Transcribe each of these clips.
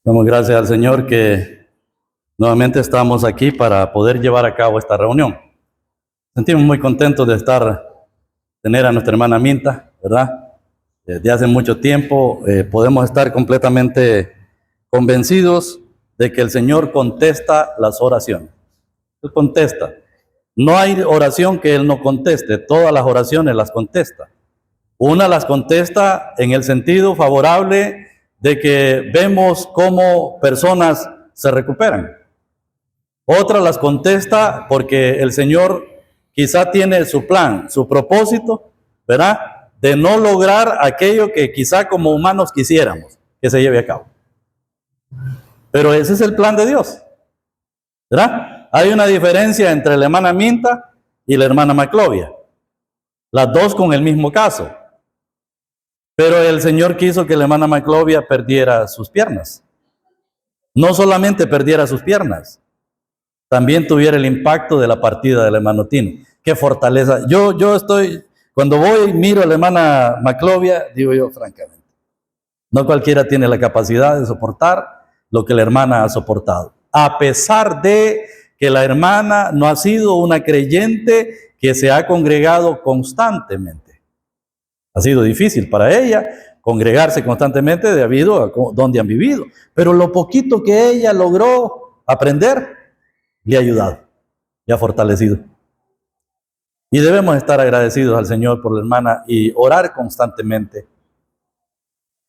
Damos gracias al Señor que nuevamente estamos aquí para poder llevar a cabo esta reunión. Sentimos muy contentos de tener a nuestra hermana Minta, ¿verdad? Desde hace mucho tiempo podemos estar completamente convencidos de que el Señor contesta las oraciones. Él contesta. No hay oración que Él no conteste, todas las oraciones las contesta. Una las contesta en el sentido favorable de que vemos cómo personas se recuperan. Otra las contesta porque el Señor quizá tiene su plan, su propósito, ¿verdad? De no lograr aquello que quizá como humanos quisiéramos que se lleve a cabo. Pero ese es el plan de Dios, ¿verdad? Hay una diferencia entre la hermana Minta y la hermana Maclovia. Las dos con el mismo caso. Pero el Señor quiso que la hermana Maclovia perdiera sus piernas. No solamente perdiera sus piernas, también tuviera el impacto de la partida del hermano Tino. Qué fortaleza. Yo estoy, cuando voy, miro a la hermana Maclovia, digo yo, francamente, no cualquiera tiene la capacidad de soportar lo que la hermana ha soportado. A pesar de que la hermana no ha sido una creyente que se ha congregado constantemente. Ha sido difícil para ella congregarse constantemente debido a donde han vivido. Pero lo poquito que ella logró aprender, le ha ayudado, le ha fortalecido. Y debemos estar agradecidos al Señor por la hermana y orar constantemente.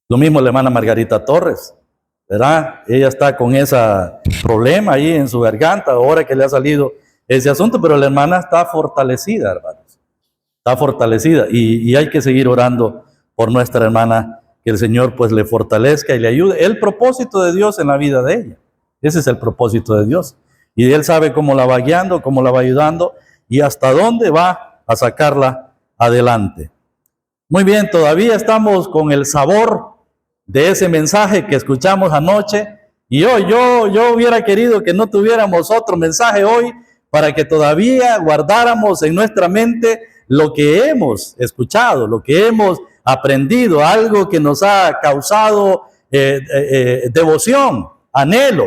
Lo mismo la hermana Margarita Torres, ¿verdad? Ella está con ese problema ahí en su garganta, ahora que le ha salido ese asunto, pero la hermana está fortalecida, hermanos. Está fortalecida y hay que seguir orando por nuestra hermana, que el Señor pues le fortalezca y le ayude. El propósito de Dios en la vida de ella, ese es el propósito de Dios. Y Él sabe cómo la va guiando, cómo la va ayudando y hasta dónde va a sacarla adelante. Muy bien, todavía estamos con el sabor de ese mensaje que escuchamos anoche. Y hoy yo hubiera querido que no tuviéramos otro mensaje hoy para que todavía guardáramos en nuestra mente lo que hemos escuchado, lo que hemos aprendido, algo que nos ha causado devoción, anhelo,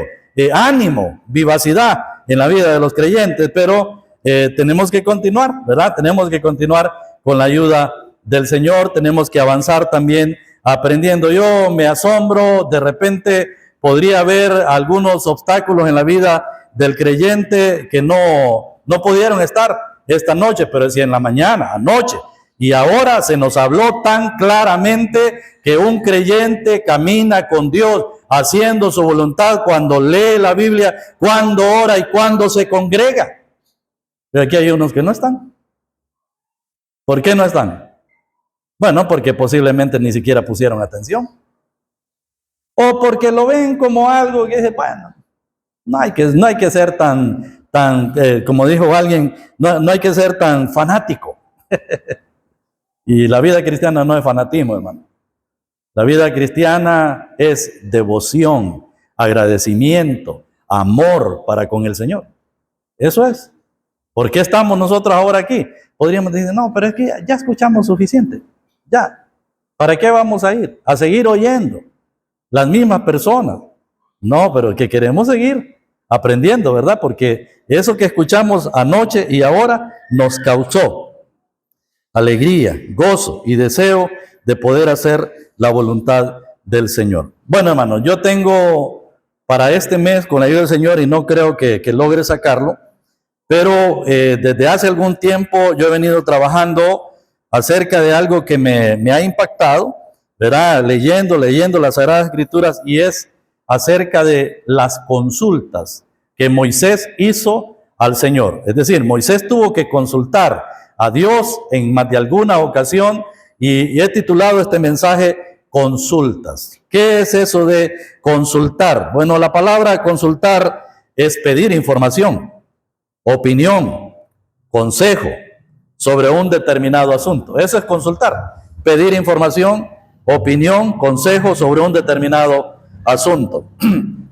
ánimo, vivacidad en la vida de los creyentes, pero tenemos que continuar, ¿verdad? Tenemos que continuar con la ayuda del Señor, tenemos que avanzar también aprendiendo. Yo me asombro, de repente podría haber algunos obstáculos en la vida del creyente que no pudieron estar esta noche, pero decía en la mañana, anoche, y ahora se nos habló tan claramente que un creyente camina con Dios, haciendo su voluntad cuando lee la Biblia, cuando ora y cuando se congrega. Pero aquí hay unos que no están. ¿Por qué no están? Bueno, porque posiblemente ni siquiera pusieron atención. O porque lo ven como algo que dice, bueno, no hay que ser tan como dijo alguien, no hay que ser tan fanático. Y la vida cristiana no es fanatismo, hermano. La vida cristiana es devoción, agradecimiento, amor para con el Señor. Eso es. ¿Por qué estamos nosotros ahora aquí? Podríamos decir, no, pero es que ya escuchamos suficiente. Ya. ¿Para qué vamos a ir? A seguir oyendo las mismas personas. No, pero que queremos seguir aprendiendo, ¿verdad? Porque eso que escuchamos anoche y ahora nos causó alegría, gozo y deseo de poder hacer la voluntad del Señor. Bueno, hermanos, yo tengo para este mes, con la ayuda del Señor, y no creo que logre sacarlo, pero desde hace algún tiempo yo he venido trabajando acerca de algo que me ha impactado, ¿verdad? Leyendo las Sagradas Escrituras, y es acerca de las consultas que Moisés hizo al Señor. Es decir, Moisés tuvo que consultar a Dios en más de alguna ocasión y he titulado este mensaje Consultas. ¿Qué es eso de consultar? Bueno, la palabra consultar es pedir información, opinión, consejo sobre un determinado asunto. Eso es consultar, pedir información, opinión, consejo sobre un determinado asunto.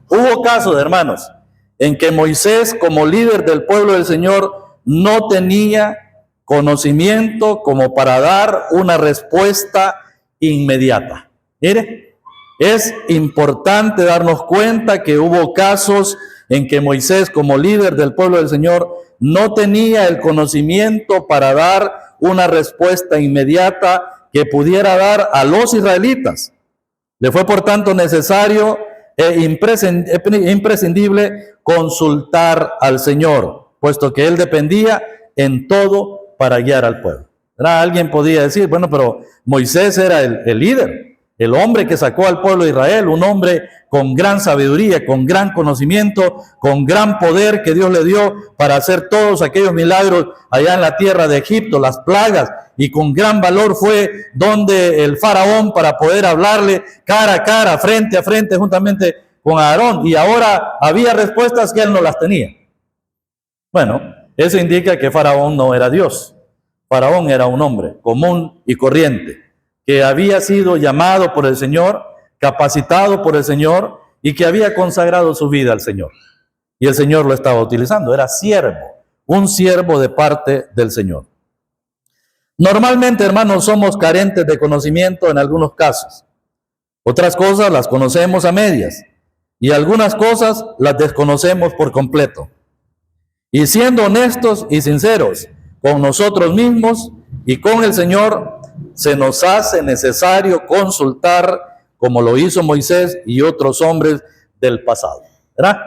Hubo casos, hermanos, en que Moisés, como líder del pueblo del Señor, no tenía conocimiento como para dar una respuesta inmediata. Mire, Es importante darnos cuenta que hubo casos en que Moisés, como líder del pueblo del Señor, no tenía el conocimiento para dar una respuesta inmediata que pudiera dar a los israelitas. Le fue por tanto necesario e imprescindible consultar al Señor, puesto que él dependía en todo para guiar al pueblo. Alguien podía decir, bueno, pero Moisés era el líder, el hombre que sacó al pueblo de Israel, un hombre con gran sabiduría, con gran conocimiento, con gran poder que Dios le dio para hacer todos aquellos milagros allá en la tierra de Egipto, las plagas, y con gran valor fue donde el faraón para poder hablarle cara a cara, frente a frente, juntamente con Aarón, y ahora había respuestas que él no las tenía. Bueno, eso indica que Faraón no era Dios. Faraón era un hombre común y corriente, que había sido llamado por el Señor, capacitado por el Señor y que había consagrado su vida al Señor. Y el Señor lo estaba utilizando, era siervo, un siervo de parte del Señor. Normalmente, hermanos, somos carentes de conocimiento en algunos casos. Otras cosas las conocemos a medias y algunas cosas las desconocemos por completo. Y siendo honestos y sinceros con nosotros mismos y con el Señor, se nos hace necesario consultar como lo hizo Moisés y otros hombres del pasado, ¿verdad?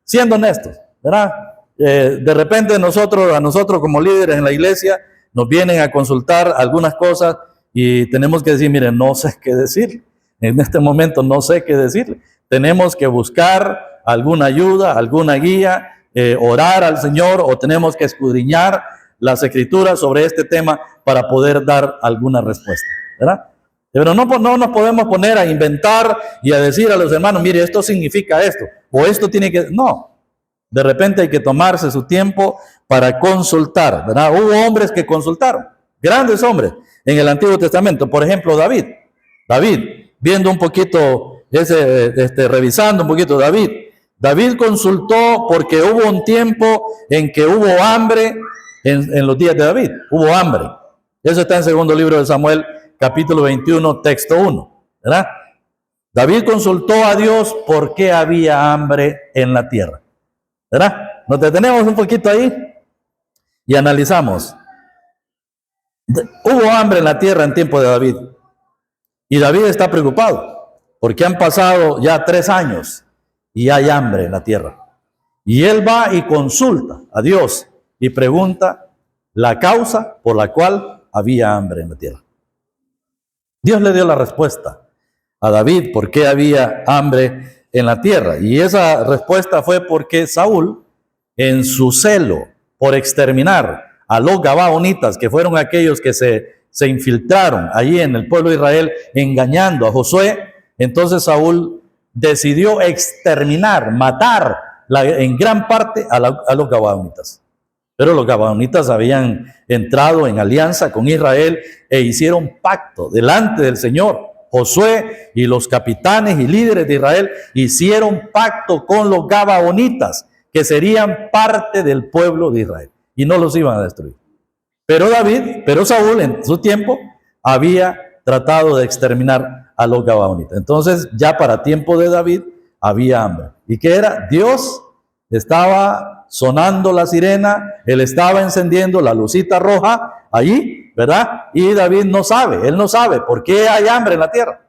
Siendo honestos, ¿verdad? De repente a nosotros como líderes en la iglesia nos vienen a consultar algunas cosas y tenemos que decir, miren, no sé qué decir. En este momento no sé qué decir. Tenemos que buscar alguna ayuda, alguna guía, orar al Señor o tenemos que escudriñar las escrituras sobre este tema para poder dar alguna respuesta, ¿verdad? Pero no nos podemos poner a inventar y a decir a los hermanos, mire, esto significa esto, o esto tiene que... No, de repente hay que tomarse su tiempo para consultar, ¿verdad? Hubo hombres que consultaron, grandes hombres en el Antiguo Testamento, por ejemplo, David, viendo un poquito, revisando un poquito David consultó porque hubo un tiempo en que hubo hambre en los días de David, hubo hambre. Eso está en segundo libro de Samuel, capítulo 21, texto 1, ¿verdad? David consultó a Dios por qué había hambre en la tierra, ¿verdad? Nos detenemos un poquito ahí y analizamos. Hubo hambre en la tierra en tiempo de David y David está preocupado porque han pasado ya 3 años y hay hambre en la tierra. Y él va y consulta a Dios y pregunta la causa por la cual había hambre en la tierra. Dios le dio la respuesta a David por qué había hambre en la tierra. Y esa respuesta fue porque Saúl, en su celo por exterminar a los gabaonitas, que fueron aquellos que se infiltraron allí en el pueblo de Israel, engañando a Josué, entonces Saúl decidió exterminar, matar en gran parte a los gabaonitas. Pero los gabaonitas habían entrado en alianza con Israel e hicieron pacto delante del Señor. Josué y los capitanes y líderes de Israel hicieron pacto con los gabaonitas, que serían parte del pueblo de Israel, y no los iban a destruir. Pero Saúl en su tiempo había tratado de exterminar a los gabaonitas. Entonces ya para tiempo de David había hambre. ¿Y qué era? Dios estaba sonando la sirena, él estaba encendiendo la lucita roja allí, ¿verdad? Y David no sabe, él no sabe por qué hay hambre en la tierra.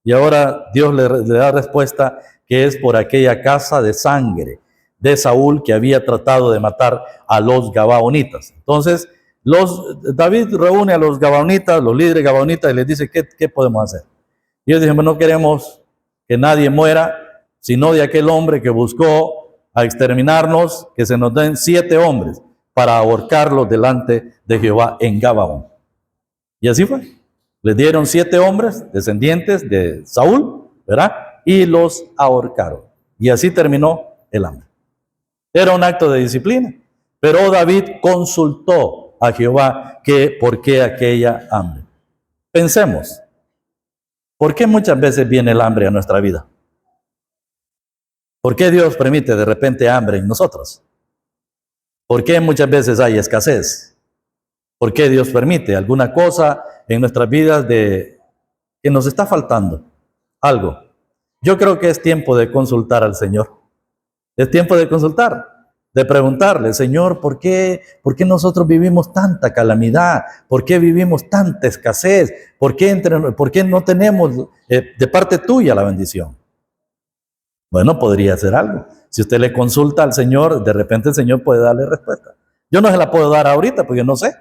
Y ahora Dios le da respuesta que es por aquella casa de sangre de Saúl que había tratado de matar a los gabaonitas. Entonces David reúne a los gabaonitas, los líderes gabaonitas, y les dice, ¿qué podemos hacer? Y ellos dicen, no queremos que nadie muera, sino de aquel hombre que buscó a exterminarnos, que se nos den 7 hombres para ahorcarlos delante de Jehová en Gabaón. Y así fue. Les dieron 7 hombres, descendientes de Saúl, ¿verdad? Y los ahorcaron. Y así terminó el hambre. Era un acto de disciplina. Pero David consultó a Jehová que por qué aquella hambre. Pensemos, ¿por qué muchas veces viene el hambre a nuestra vida? ¿Por qué Dios permite de repente hambre en nosotros? ¿Por qué muchas veces hay escasez? ¿Por qué Dios permite alguna cosa en nuestras vidas que nos está faltando? Algo. Yo creo que es tiempo de consultar al Señor. Es tiempo de consultar, de preguntarle, Señor, ¿por qué nosotros vivimos tanta calamidad? ¿Por qué vivimos tanta escasez? ¿Por qué no tenemos de parte tuya la bendición? Bueno, podría ser algo. Si usted le consulta al Señor, de repente el Señor puede darle respuesta. Yo no se la puedo dar ahorita porque no sé.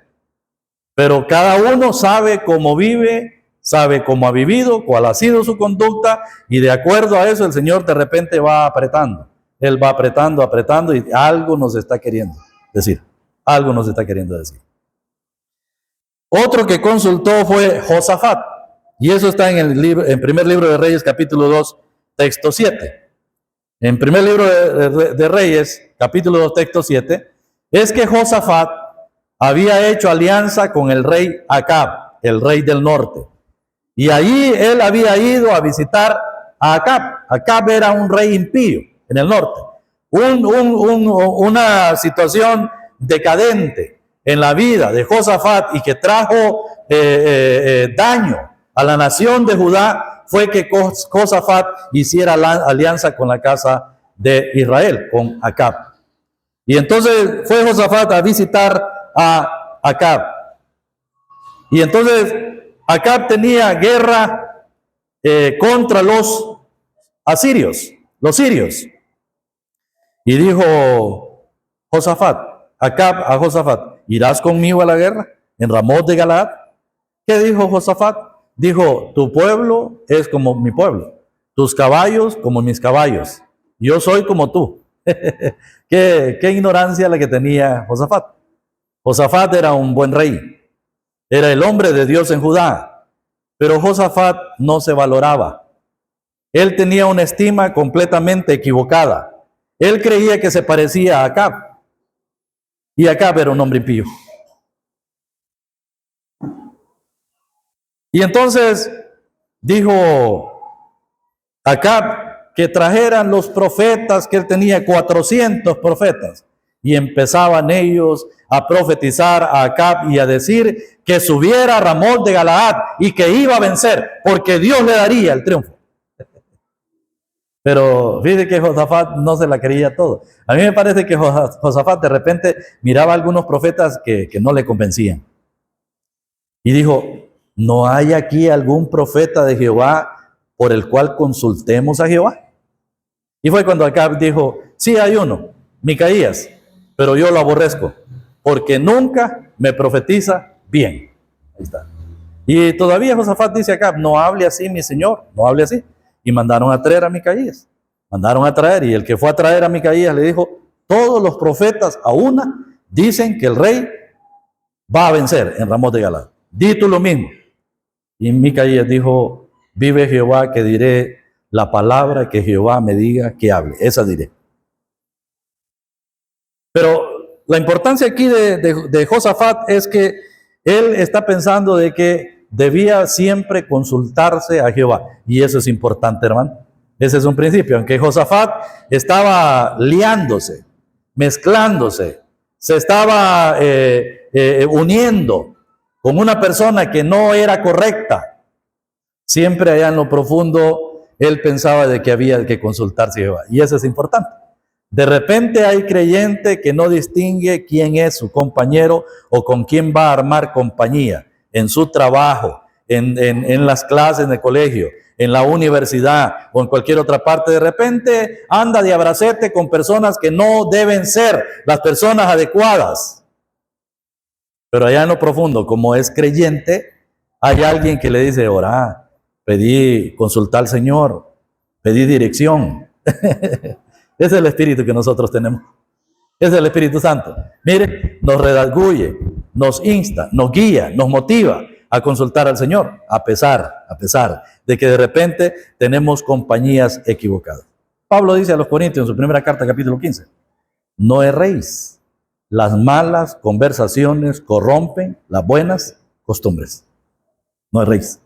Pero cada uno sabe cómo vive, sabe cómo ha vivido, cuál ha sido su conducta, y de acuerdo a eso el Señor de repente va apretando. Él va apretando, apretando, y algo nos está queriendo decir. Algo nos está queriendo decir. Otro que consultó fue Josafat. Y eso está en primer libro de Reyes, capítulo 2, texto 7. En primer libro de Reyes, capítulo 2, texto 7, es que Josafat había hecho alianza con el rey Acab, el rey del norte. Y allí él había ido a visitar a Acab. Acab era un rey impío en el norte. Una situación decadente en la vida de Josafat y que trajo daño a la nación de Judá fue que Josafat hiciera alianza con la casa de Israel, con Acab. Y entonces fue Josafat a visitar a Acab. Y entonces Acab tenía guerra contra los asirios, los sirios. Y dijo Acab a Josafat, ¿irás conmigo a la guerra en Ramot de Galaad? ¿Qué dijo Josafat? Dijo, tu pueblo es como mi pueblo, tus caballos como mis caballos, yo soy como tú. qué ignorancia la que tenía Josafat. Josafat era un buen rey, era el hombre de Dios en Judá, pero Josafat no se valoraba. Él tenía una estima completamente equivocada. Él creía que se parecía a Acab, y Acab era un hombre impío. Y entonces dijo Acab que trajeran los profetas, que él tenía 400 profetas, y empezaban ellos a profetizar a Acab y a decir que subiera a Ramot de Galaad y que iba a vencer, porque Dios le daría el triunfo. Pero fíjate que Josafat no se la creía todo. A mí me parece que Josafat de repente miraba a algunos profetas que no le convencían. Y dijo, ¿no hay aquí algún profeta de Jehová por el cual consultemos a Jehová? Y fue cuando Acab dijo, sí hay uno, Micaías, pero yo lo aborrezco, porque nunca me profetiza bien. Ahí está. Y todavía Josafat dice a Acab, no hable así, mi señor, no hable así. Y mandaron a traer a Micaías. Mandaron a traer, y el que fue a traer a Micaías le dijo, todos los profetas a una dicen que el rey va a vencer en Ramot de Galaad. Di tú lo mismo. Y Micaías dijo, vive Jehová que diré la palabra que Jehová me diga que hable. Esa diré. Pero la importancia aquí de Josafat es que él está pensando de que debía siempre consultarse a Jehová. Y eso es importante, hermano. Ese es un principio. Aunque Josafat estaba liándose, mezclándose, se estaba uniendo con una persona que no era correcta, siempre allá en lo profundo él pensaba de que había que consultarse a Jehová. Y eso es importante. De repente hay creyente que no distingue quién es su compañero o con quién va a armar compañía en su trabajo, en las clases en el colegio, en la universidad o en cualquier otra parte. De repente anda de abracete con personas que no deben ser las personas adecuadas. Pero allá en lo profundo, como es creyente, hay alguien que le dice, orá, pedí consultar al Señor, pedí dirección. Ese es el espíritu que nosotros tenemos. Ese es el Espíritu Santo. Mire, nos redarguye, nos insta, nos guía, nos motiva a consultar al Señor, a pesar de que de repente tenemos compañías equivocadas. Pablo dice a los Corintios en su primera carta, capítulo 15, no erréis, las malas conversaciones corrompen las buenas costumbres. No erréis.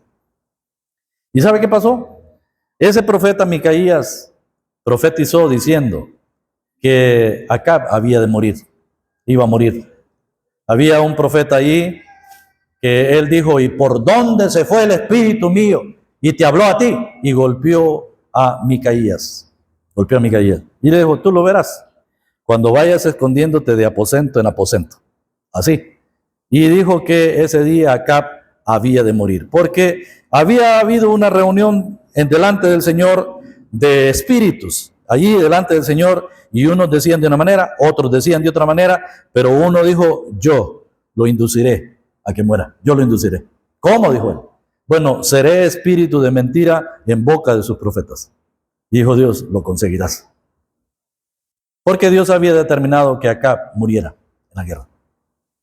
¿Y sabe qué pasó? Ese profeta Micaías profetizó diciendo que Acab había de morir, iba a morir. Había un profeta allí que él dijo, ¿y por dónde se fue el espíritu mío? Y te habló a ti, y golpeó a Micaías. Golpeó a Micaías. Y le dijo, tú lo verás cuando vayas escondiéndote de aposento en aposento. Así. Y dijo que ese día Acab había de morir, porque había habido una reunión en delante del Señor de espíritus, allí delante del Señor, y unos decían de una manera, otros decían de otra manera, pero uno dijo, yo lo induciré a que muera, yo lo induciré. ¿Cómo? Dijo él. Bueno, seré espíritu de mentira en boca de sus profetas. Y dijo Dios, lo conseguirás. Porque Dios había determinado que Acab muriera en la guerra.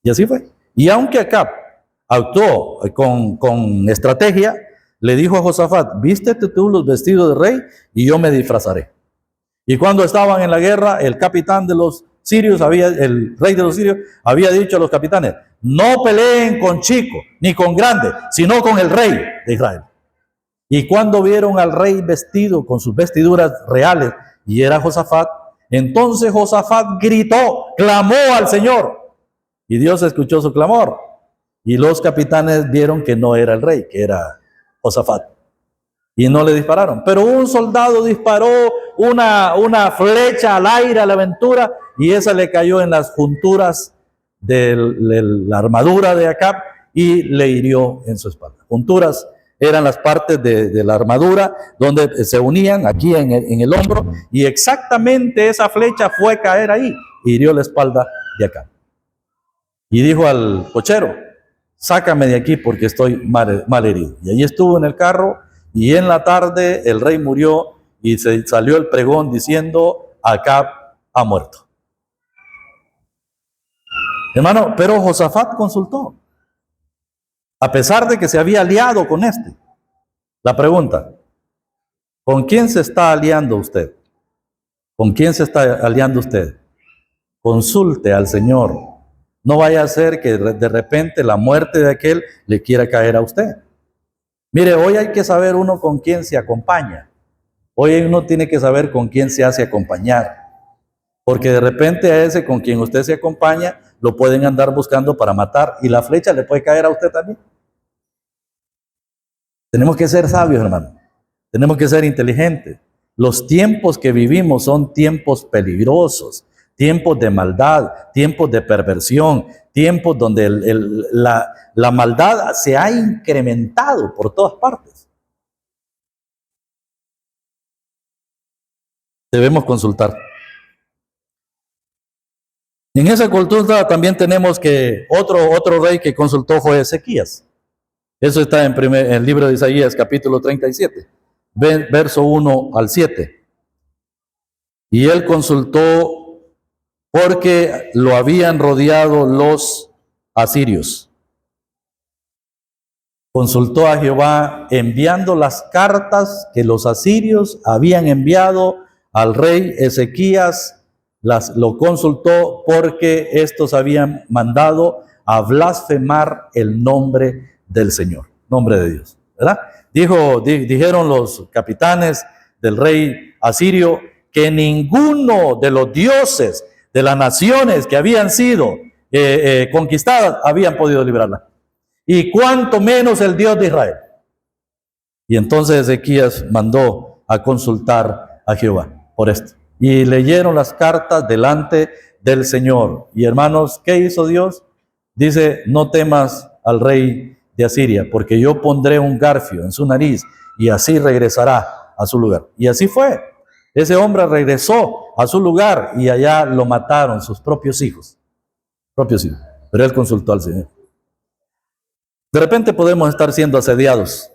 Y así fue. Y aunque Acab actuó con estrategia, le dijo a Josafat, vístete tú los vestidos de rey y yo me disfrazaré. Y cuando estaban en la guerra, el capitán de los sirios, el rey de los sirios, había dicho a los capitanes, no peleen con chico ni con grande, sino con el rey de Israel. Y cuando vieron al rey vestido con sus vestiduras reales, y era Josafat, entonces Josafat gritó, clamó al Señor. Y Dios escuchó su clamor. Y los capitanes vieron que no era el rey, que era Josafat. Y no le dispararon. Pero un soldado disparó una flecha al aire, a la aventura, y esa le cayó en las junturas de la armadura de Acab y le hirió en su espalda. Junturas eran las partes de la armadura donde se unían aquí en el hombro, y exactamente esa flecha fue a caer ahí, hirió la espalda de Acab. Y dijo al cochero, sácame de aquí porque estoy mal herido. Y ahí estuvo en el carro, y en la tarde el rey murió y se salió el pregón diciendo, Acab ha muerto. Hermano, pero Josafat consultó, a pesar de que se había aliado con este. La pregunta, ¿con quién se está aliando usted? ¿Con quién se está aliando usted? Consulte al Señor. No vaya a ser que de repente la muerte de aquel le quiera caer a usted. Mire, hoy hay que saber uno con quién se acompaña. Hoy uno tiene que saber con quién se hace acompañar. Porque de repente a ese con quien usted se acompaña lo pueden andar buscando para matar, y la flecha le puede caer a usted también. Tenemos que ser sabios, hermano. Tenemos que ser inteligentes. Los tiempos que vivimos son tiempos peligrosos, tiempos de maldad, tiempos de perversión, tiempos donde la maldad se ha incrementado por todas partes. Debemos consultar. En esa cultura también tenemos que otro rey que consultó fue Ezequías. Eso está en el libro de Isaías, capítulo 37, verso 1 al 7. Y él consultó porque lo habían rodeado los asirios. Consultó a Jehová enviando las cartas que los asirios habían enviado al rey Ezequías. Lo consultó porque estos habían mandado a blasfemar el nombre del Señor, nombre de Dios, ¿verdad? Dijeron los capitanes del rey asirio que ninguno de los dioses de las naciones que habían sido conquistadas habían podido librarla, y cuanto menos el Dios de Israel. Y entonces Ezequías mandó a consultar a Jehová por esto, y leyeron las cartas delante del Señor. Y hermanos, ¿qué hizo Dios? Dice, no temas al rey de Asiria, porque yo pondré un garfio en su nariz y así regresará a su lugar. Y así fue. Ese hombre regresó a su lugar y allá lo mataron sus propios hijos. Pero él consultó al Señor. De repente podemos estar siendo asediados.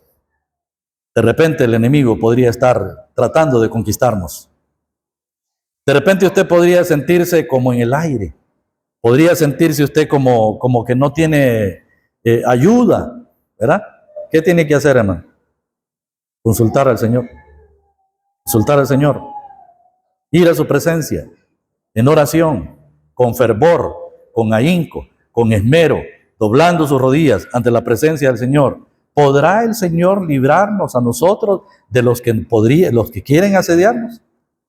De repente el enemigo podría estar tratando de conquistarnos. De repente usted podría sentirse como en el aire. Podría sentirse usted como que no tiene ayuda, ¿verdad? ¿Qué tiene que hacer, hermano? Consultar al Señor. Consultar al Señor. Ir a su presencia en oración, con fervor, con ahínco, con esmero, doblando sus rodillas ante la presencia del Señor. ¿Podrá el Señor librarnos a nosotros de los que quieren asediarnos?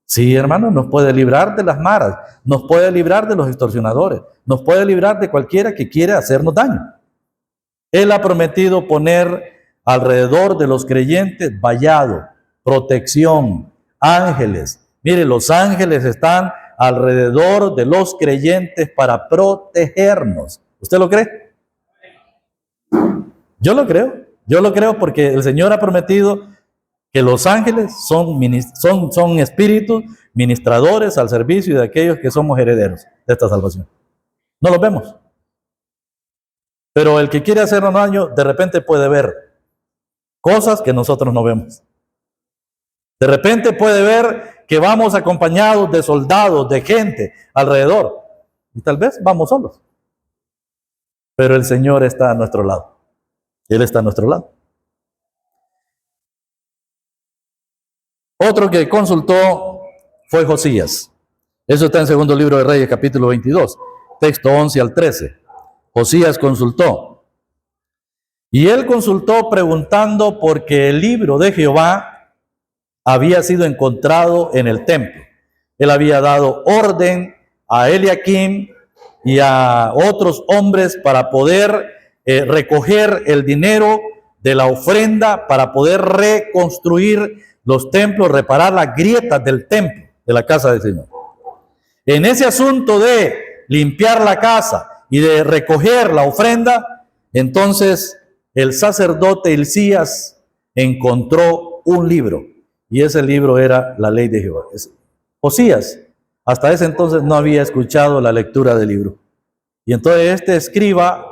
Sí, hermano, nos puede librar de las maras, nos puede librar de los extorsionadores, nos puede librar de cualquiera que quiera hacernos daño. Él ha prometido poner alrededor de los creyentes vallado, protección, ángeles. Mire, los ángeles están alrededor de los creyentes para protegernos. ¿Usted lo cree? Yo lo creo porque el Señor ha prometido que los ángeles son espíritus ministradores al servicio de aquellos que somos herederos de esta salvación. No los vemos. Pero el que quiere hacernos daño, de repente puede ver cosas que nosotros no vemos. De repente puede ver que vamos acompañados de soldados, de gente alrededor. Y tal vez vamos solos. Pero el Señor está a nuestro lado. Él está a nuestro lado. Otro que consultó fue Josías. Eso está en segundo libro de Reyes, capítulo 22, texto 11 al 13. Josías consultó. Y él consultó preguntando porque el libro de Jehová había sido encontrado en el templo. Él había dado orden a Eliakim y a otros hombres para poder recoger el dinero de la ofrenda, para poder reconstruir los templos, reparar las grietas del templo, de la casa del Señor. En ese asunto de limpiar la casa y de recoger la ofrenda, entonces el sacerdote Hilcías encontró un libro, y ese libro era la ley de Jehová. Josías, hasta ese entonces no había escuchado la lectura del libro. Y entonces este escriba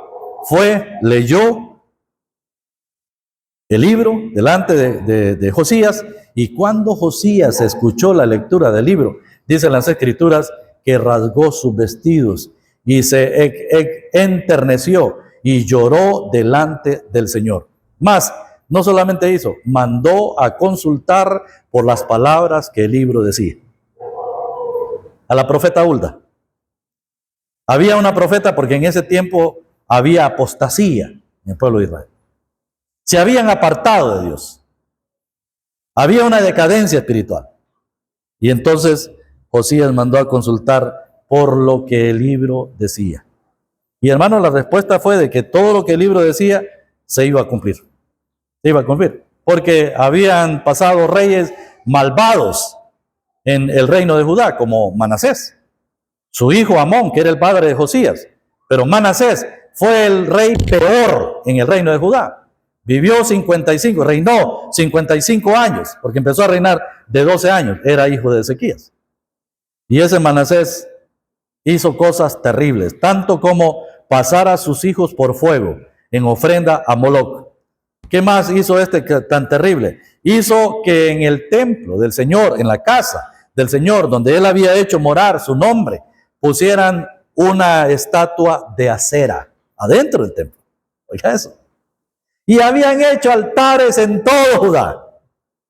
leyó el libro delante de Josías, y cuando Josías escuchó la lectura del libro, dicen las escrituras que rasgó sus vestidos y se enterneció y lloró delante del Señor. Más, no solamente hizo, mandó a consultar por las palabras que el libro decía. A la profeta Hulda. Había una profeta porque en ese tiempo había apostasía en el pueblo de Israel. Se habían apartado de Dios. Había una decadencia espiritual. Y entonces Josías mandó a consultar por lo que el libro decía. Y hermanos, la respuesta fue de que todo lo que el libro decía se iba a cumplir. Se iba a cumplir. Porque habían pasado reyes malvados en el reino de Judá, como Manasés. Su hijo Amón, que era el padre de Josías. Pero Manasés fue el rey peor en el reino de Judá. Vivió reinó 55 años, porque empezó a reinar de 12 años. Era hijo de Ezequías. Y ese Manasés hizo cosas terribles, tanto como pasar a sus hijos por fuego en ofrenda a Moloc. ¿Qué más hizo tan terrible? Hizo que en el templo del Señor, en la casa del Señor, donde él había hecho morar su nombre, pusieran una estatua de acera adentro del templo. Oiga eso. Y habían hecho altares en todo Judá,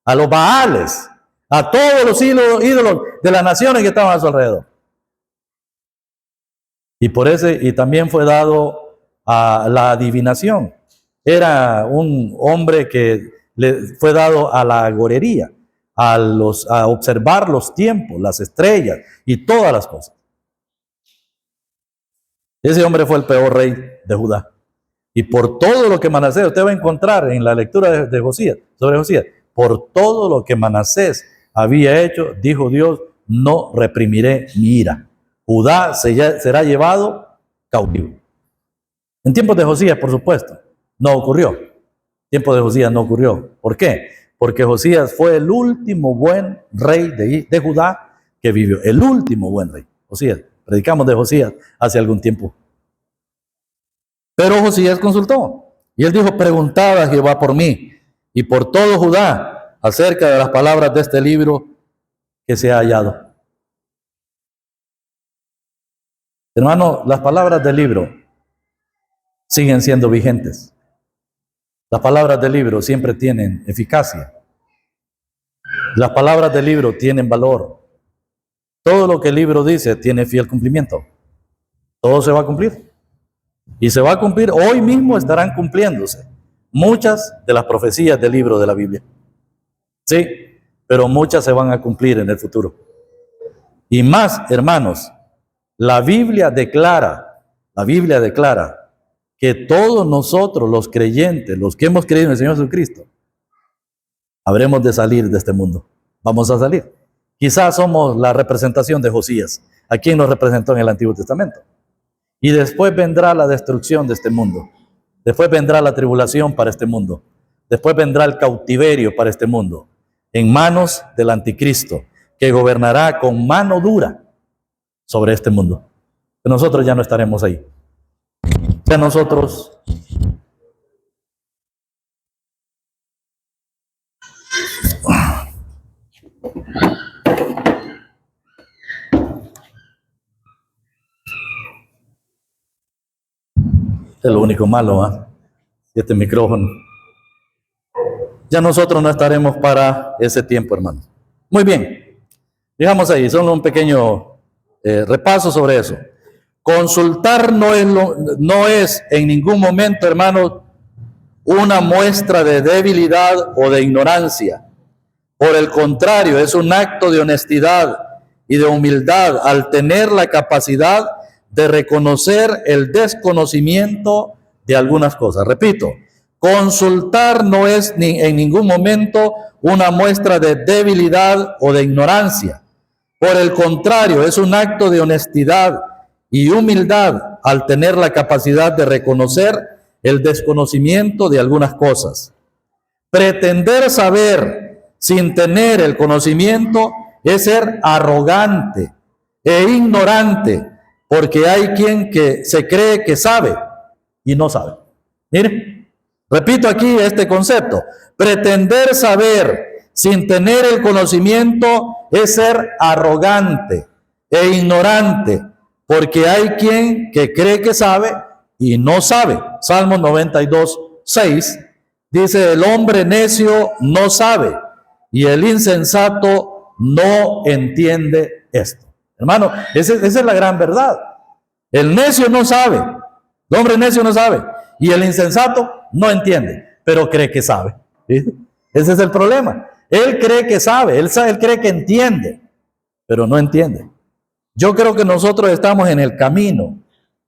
a los Baales, a todos los ídolos de las naciones que estaban a su alrededor. Y también fue dado a la adivinación. Era un hombre que le fue dado a la agorería, a observar los tiempos, las estrellas y todas las cosas. Ese hombre fue el peor rey de Judá. Y por todo lo que Manasés, usted va a encontrar en la lectura de Josías, sobre Josías, por todo lo que Manasés había hecho, dijo Dios, no reprimiré mi ira. Judá será llevado cautivo. En tiempos de Josías, por supuesto, no ocurrió. En tiempos de Josías no ocurrió. ¿Por qué? Porque Josías fue el último buen rey de Judá que vivió. El último buen rey. Josías. Predicamos de Josías hace algún tiempo. Pero Josías consultó. Y él dijo, preguntad a Jehová por mí y por todo Judá acerca de las palabras de este libro que se ha hallado. Hermano, las palabras del libro siguen siendo vigentes. Las palabras del libro siempre tienen eficacia. Las palabras del libro tienen valor. Todo lo que el libro dice tiene fiel cumplimiento. Todo se va a cumplir. Y se va a cumplir, hoy mismo estarán cumpliéndose muchas de las profecías del libro de la Biblia. Sí, pero muchas se van a cumplir en el futuro. Y más, hermanos, la Biblia declara que todos nosotros, los creyentes, los que hemos creído en el Señor Jesucristo, habremos de salir de este mundo. Vamos a salir. Quizás somos la representación de Josías, a quien nos representó en el Antiguo Testamento. Y después vendrá la destrucción de este mundo. Después vendrá la tribulación para este mundo. Después vendrá el cautiverio para este mundo, en manos del anticristo, que gobernará con mano dura sobre este mundo. Pero nosotros ya no estaremos ahí. Ya nosotros es lo único malo, ¿eh? Este micrófono. Ya nosotros no estaremos para ese tiempo, hermano. Muy bien. Dejamos ahí, solo un pequeño repaso sobre eso. Consultar no es en ningún momento, hermano, una muestra de debilidad o de ignorancia. Por el contrario, es un acto de honestidad y de humildad al tener la capacidad de reconocer el desconocimiento de algunas cosas. Repito, consultar no es en ningún momento una muestra de debilidad o de ignorancia. Por el contrario, es un acto de honestidad y humildad al tener la capacidad de reconocer el desconocimiento de algunas cosas. Pretender saber sin tener el conocimiento es ser arrogante e ignorante, porque hay quien que se cree que sabe y no sabe. Miren, repito aquí este concepto. Pretender saber sin tener el conocimiento es ser arrogante e ignorante, porque hay quien que cree que sabe y no sabe. Salmo 92, 6 dice: el hombre necio no sabe y el insensato no entiende esto. Hermano, esa es la gran verdad. El necio no sabe, el hombre necio no sabe, y el insensato no entiende, pero cree que sabe. ¿Sí? Ese es el problema. Él cree que sabe, él cree que entiende, pero no entiende. Yo creo que nosotros estamos en el camino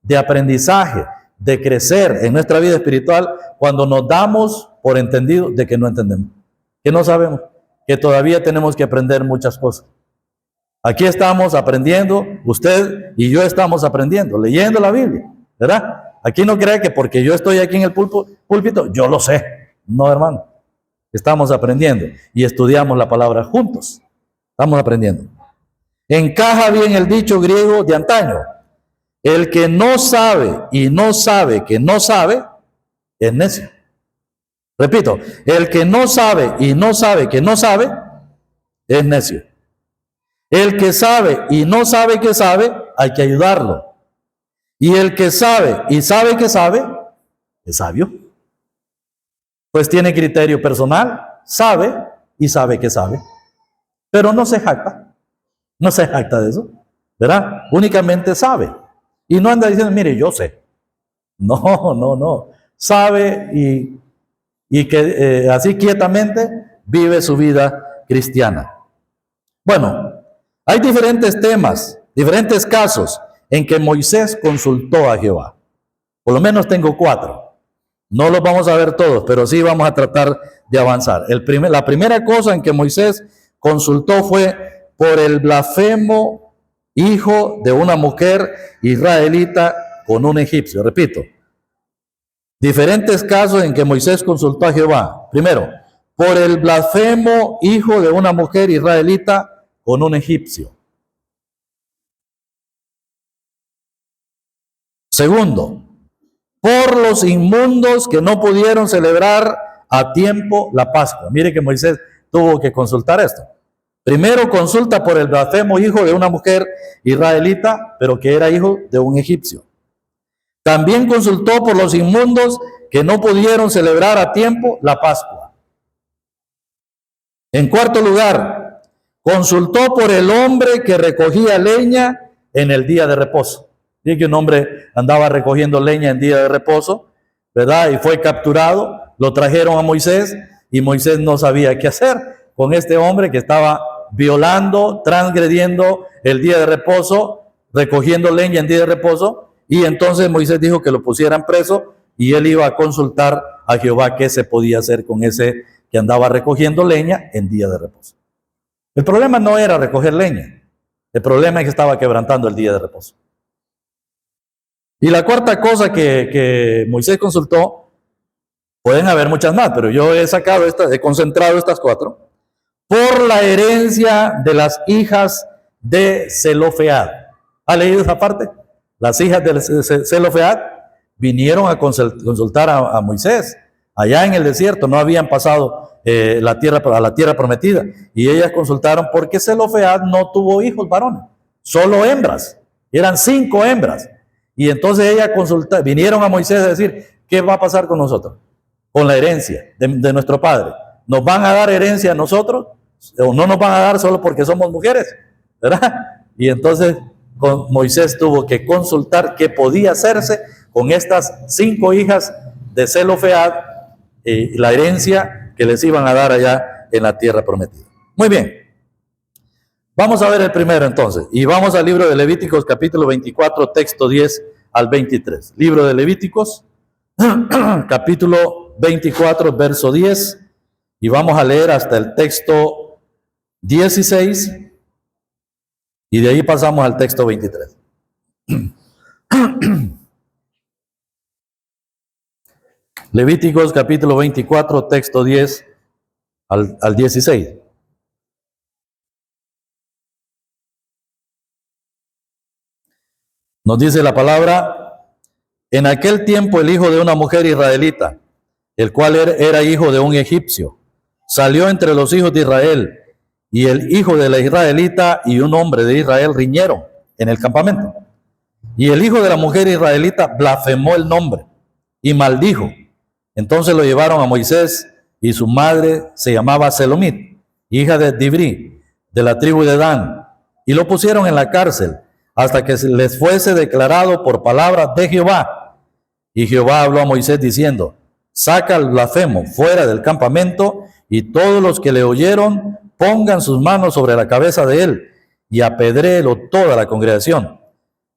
de aprendizaje, de crecer en nuestra vida espiritual, cuando nos damos por entendido de que no entendemos, que no sabemos, que todavía tenemos que aprender muchas cosas. Aquí estamos aprendiendo, usted y yo estamos aprendiendo, leyendo la Biblia, ¿verdad? Aquí no cree que porque yo estoy aquí en el púlpito, yo lo sé. No, hermano. Estamos aprendiendo y estudiamos la palabra juntos. Estamos aprendiendo. Encaja bien el dicho griego de antaño: el que no sabe y no sabe que no sabe, es necio. Repito, el que no sabe y no sabe que no sabe, es necio. El que sabe y no sabe que sabe, hay que ayudarlo. Y el que sabe y sabe que sabe, es sabio. Pues tiene criterio personal, sabe y sabe que sabe. Pero no se jacta. No se jacta de eso, ¿verdad? Únicamente sabe. Y no anda diciendo, mire, yo sé. No. Sabe y que así quietamente vive su vida cristiana. Bueno, hay diferentes temas, diferentes casos en que Moisés consultó a Jehová. Por lo menos tengo 4. No los vamos a ver todos, pero sí vamos a tratar de avanzar. La primera cosa en que Moisés consultó fue por el blasfemo hijo de una mujer israelita con un egipcio. Repito, diferentes casos en que Moisés consultó a Jehová. Primero, por el blasfemo hijo de una mujer israelita con un egipcio. Segundo, por los inmundos que no pudieron celebrar a tiempo la Pascua. Mire que Moisés tuvo que consultar esto. Primero consulta por el blasfemo hijo de una mujer israelita, pero que era hijo de un egipcio. También consultó por los inmundos que no pudieron celebrar a tiempo la Pascua. En cuarto lugar, consultó por el hombre que recogía leña en el día de reposo. Dice que un hombre andaba recogiendo leña en día de reposo, ¿verdad? Y fue capturado, lo trajeron a Moisés y Moisés no sabía qué hacer con este hombre que estaba violando, transgrediendo el día de reposo, recogiendo leña en día de reposo. Y entonces Moisés dijo que lo pusieran preso y él iba a consultar a Jehová qué se podía hacer con ese que andaba recogiendo leña en día de reposo. El problema no era recoger leña, el problema es que estaba quebrantando el día de reposo. Y la cuarta cosa que Moisés consultó, pueden haber muchas más, pero yo he concentrado estas 4, por la herencia de las hijas de Zelofead. ¿Ha leído esa parte? Las hijas de Zelofead vinieron a consultar a Moisés. Allá en el desierto no habían pasado a la tierra prometida. Y ellas consultaron porque Zelofead no tuvo hijos varones, solo hembras. Eran 5 hembras. Y entonces ellas vinieron a Moisés a decir, ¿qué va a pasar con nosotros? Con la herencia de nuestro padre. ¿Nos van a dar herencia a nosotros? ¿O no nos van a dar solo porque somos mujeres? ¿Verdad? Y entonces Moisés tuvo que consultar qué podía hacerse con estas 5 hijas de Zelofead, la herencia que les iban a dar allá en la tierra prometida. Muy bien. Vamos a ver el primero entonces, y vamos al libro de Levíticos capítulo 24, texto 10 al 23. Libro de Levíticos, capítulo 24, verso 10, y vamos a leer hasta el texto 16, y de ahí pasamos al texto 23. Levíticos capítulo 24, texto 10 al 16. Nos dice la palabra: en aquel tiempo el hijo de una mujer israelita, el cual era hijo de un egipcio, salió entre los hijos de Israel, y el hijo de la israelita y un hombre de Israel riñeron en el campamento. Y el hijo de la mujer israelita blasfemó el nombre y maldijo. Entonces lo llevaron a Moisés, y su madre se llamaba Selomit, hija de Dibri, de la tribu de Dan, y lo pusieron en la cárcel hasta que les fuese declarado por palabra de Jehová. Y Jehová habló a Moisés diciendo: saca al blasfemo fuera del campamento, y todos los que le oyeron pongan sus manos sobre la cabeza de él, y apedréelo toda la congregación.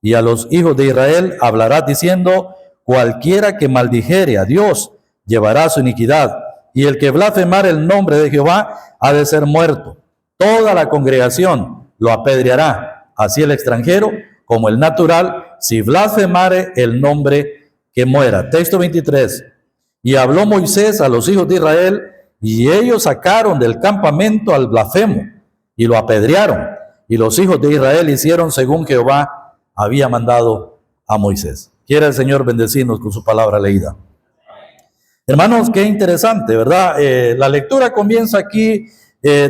Y a los hijos de Israel hablarás diciendo: cualquiera que maldijere a Dios llevará su iniquidad, y el que blasfemare el nombre de Jehová ha de ser muerto. Toda la congregación lo apedreará, así el extranjero como el natural, si blasfemare el nombre, que muera. Texto 23. Y habló Moisés a los hijos de Israel, y ellos sacaron del campamento al blasfemo y lo apedrearon. Y los hijos de Israel hicieron según Jehová había mandado a Moisés. Quiera el Señor bendecirnos con su palabra leída. Hermanos, qué interesante, ¿verdad? La lectura comienza aquí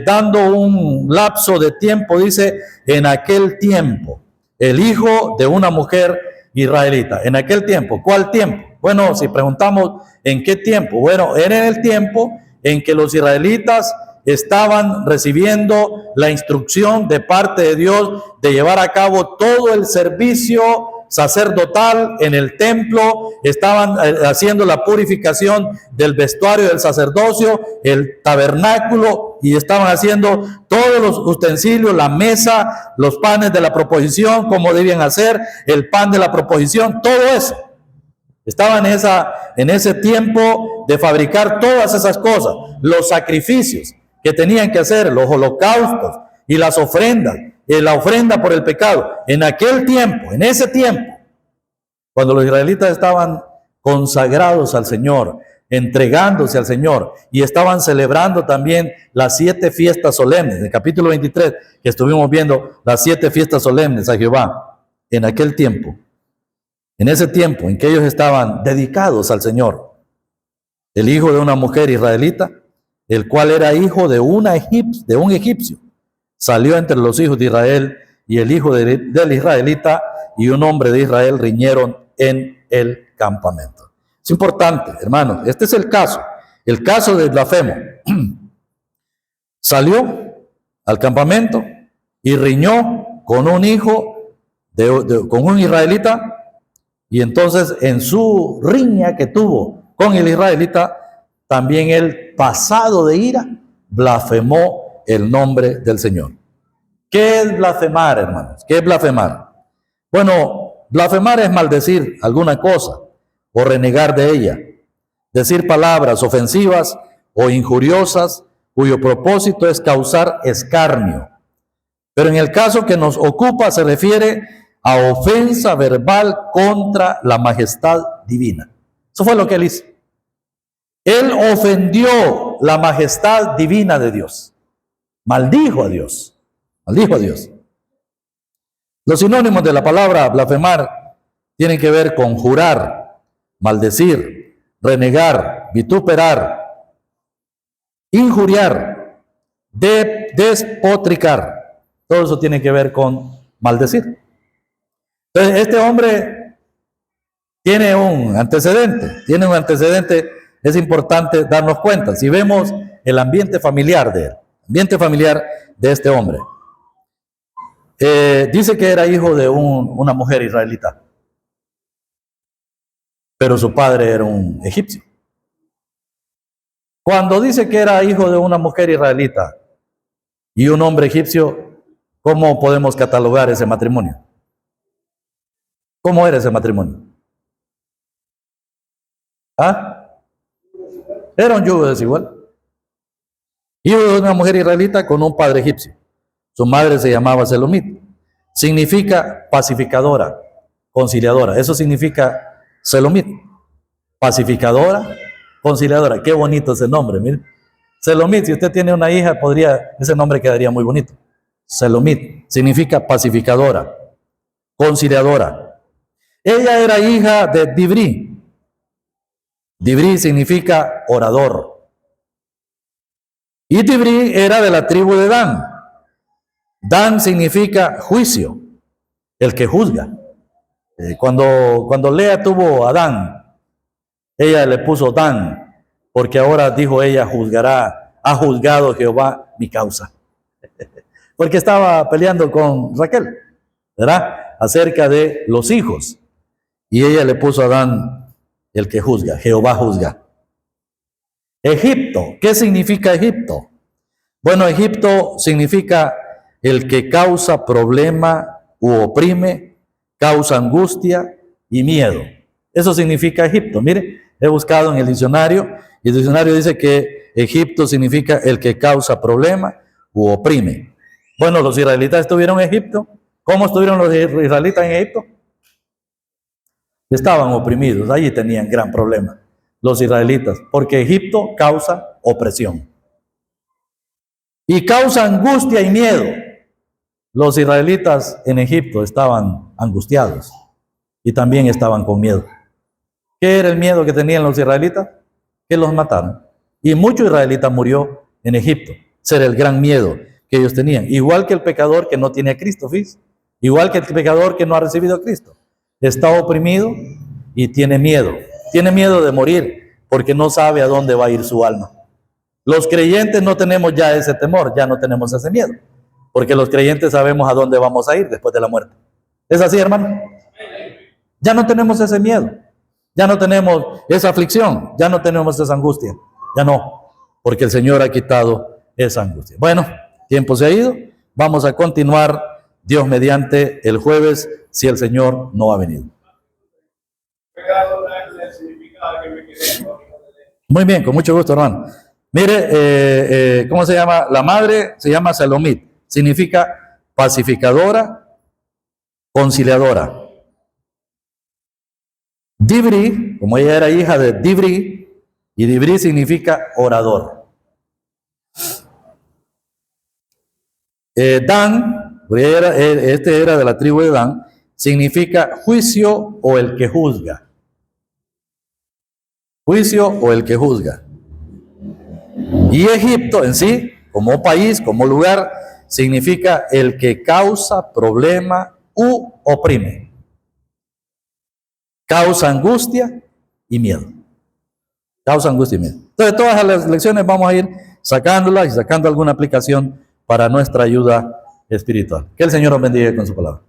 dando un lapso de tiempo. Dice: en aquel tiempo, el hijo de una mujer israelita. En aquel tiempo, ¿cuál tiempo? Bueno, si preguntamos en qué tiempo, bueno, era en el tiempo en que los israelitas estaban recibiendo la instrucción de parte de Dios de llevar a cabo todo el servicio sacerdotal en el templo. Estaban haciendo la purificación del vestuario del sacerdocio, el tabernáculo, y estaban haciendo todos los utensilios, la mesa, los panes de la proposición, como debían hacer, el pan de la proposición, todo eso. Estaban en ese tiempo de fabricar todas esas cosas, los sacrificios que tenían que hacer, los holocaustos y las ofrendas, la ofrenda por el pecado. En aquel tiempo, en ese tiempo, cuando los israelitas estaban consagrados al Señor, entregándose al Señor, y estaban celebrando también las 7 fiestas solemnes, en el capítulo 23, que estuvimos viendo las 7 fiestas solemnes a Jehová. En aquel tiempo, en ese tiempo en que ellos estaban dedicados al Señor, el hijo de una mujer israelita, el cual era hijo de un egipcio, salió entre los hijos de Israel, y el hijo del israelita y un hombre de Israel riñeron en el campamento. Es importante, hermanos, este es el caso del blasfemo. Salió al campamento y riñó con un hijo con un israelita, y entonces en su riña que tuvo con el israelita, también él, pasado de ira, blasfemó el nombre del Señor. ¿Qué es blasfemar, hermanos? ¿Qué es blasfemar? Bueno, blasfemar es maldecir alguna cosa o renegar de ella, decir palabras ofensivas o injuriosas, cuyo propósito es causar escarnio. Pero en el caso que nos ocupa se refiere a ofensa verbal contra la majestad divina. Eso fue lo que él hizo. Él ofendió la majestad divina de Dios. Maldijo a Dios. Maldijo a Dios. Los sinónimos de la palabra blasfemar tienen que ver con jurar, maldecir, renegar, vituperar, injuriar, despotricar. Todo eso tiene que ver con maldecir. Entonces, este hombre tiene un antecedente, es importante darnos cuenta. Si vemos el ambiente familiar de este hombre, dice que era hijo de una mujer israelita, pero su padre era un egipcio. Cuando dice que era hijo de una mujer israelita y un hombre egipcio, ¿cómo podemos catalogar ese matrimonio? ¿Cómo era ese matrimonio? ¿Ah? Era un yugo desigual. Hijo de una mujer israelita con un padre egipcio. Su madre se llamaba Selomit. Significa pacificadora, conciliadora. Eso significa Selomit. Pacificadora, conciliadora. Qué bonito ese nombre, mire. Selomit, si usted tiene una hija, ese nombre quedaría muy bonito. Selomit significa pacificadora, conciliadora. Ella era hija de Dibri. Dibri significa orador. Y Dibri era de la tribu de Dan. Dan significa juicio, el que juzga. Cuando Lea tuvo a Dan, ella le puso Dan, porque ahora dijo ella ha juzgado Jehová mi causa. Porque estaba peleando con Raquel, ¿verdad? Acerca de los hijos. Y ella le puso a Dan el que juzga, Jehová juzga. Egipto, ¿qué significa Egipto? Bueno, Egipto significa el que causa problema u oprime, causa angustia y miedo. Eso significa Egipto. Mire, he buscado en el diccionario y el diccionario dice que Egipto significa el que causa problema u oprime. Bueno, los israelitas estuvieron en Egipto. ¿Cómo estuvieron los israelitas en Egipto? Estaban oprimidos, allí tenían gran problema los israelitas, porque Egipto causa opresión y causa angustia y miedo. Los israelitas en Egipto estaban angustiados y también estaban con miedo. ¿Qué era el miedo que tenían los israelitas? Que los mataran. Y mucho israelita murió en Egipto. Ese era el gran miedo que ellos tenían. Igual que el pecador que no tiene a Cristo, ¿fíjense? Igual que el pecador que no ha recibido a Cristo. Está oprimido y tiene miedo. Tiene miedo de morir porque no sabe a dónde va a ir su alma. Los creyentes no tenemos ya ese temor, ya no tenemos ese miedo. Porque los creyentes sabemos a dónde vamos a ir después de la muerte. ¿Es así, hermano? Ya no tenemos ese miedo. Ya no tenemos esa aflicción. Ya no tenemos esa angustia. Ya no. Porque el Señor ha quitado esa angustia. Bueno, tiempo se ha ido. Vamos a continuar, Dios mediante, el jueves, si el Señor no ha venido. Muy bien, con mucho gusto, hermano. Mire, ¿cómo se llama? La madre se llama Selomit. Significa pacificadora, conciliadora. Dibri, como ella era hija de Dibri, y Dibri significa orador. Dan, este era de la tribu de Dan, significa juicio o el que juzga. Juicio o el que juzga. Y Egipto en sí, como país, como lugar, significa el que causa problema u oprime. Causa angustia y miedo. Causa angustia y miedo. Entonces, todas las lecciones vamos a ir sacándolas y sacando alguna aplicación para nuestra ayuda espiritual. Que el Señor nos bendiga con su palabra.